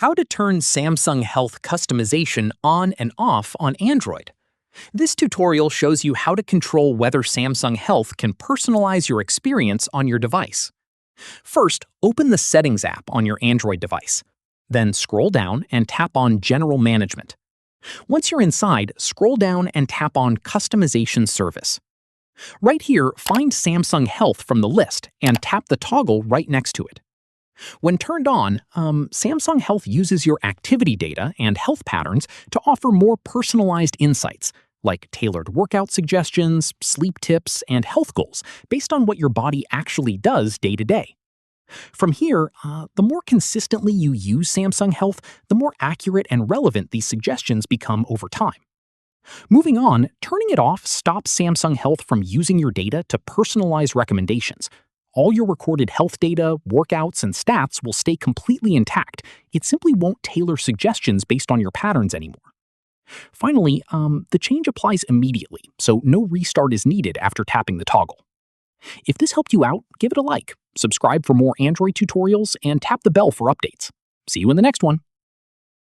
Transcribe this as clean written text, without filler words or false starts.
How to turn Samsung Health customization on and off on Android. This tutorial shows you how to control whether Samsung Health can personalize your experience on your device. First, open the Settings app on your Android device. Then scroll down and tap on General Management. Once you're inside, scroll down and tap on Customization Service. Right here, find Samsung Health from the list and tap the toggle right next to it. When turned on, Samsung Health uses your activity data and health patterns to offer more personalized insights, like tailored workout suggestions, sleep tips, and health goals based on what your body actually does day to day. From here, the more consistently you use Samsung Health, the more accurate and relevant these suggestions become over time. Moving on, turning it off stops Samsung Health from using your data to personalize recommendations. All your recorded health data, workouts, and stats will stay completely intact. It simply won't tailor suggestions based on your patterns anymore. Finally, the change applies immediately, so no restart is needed after tapping the toggle. If this helped you out, give it a like, subscribe for more Android tutorials, and tap the bell for updates. See you in the next one.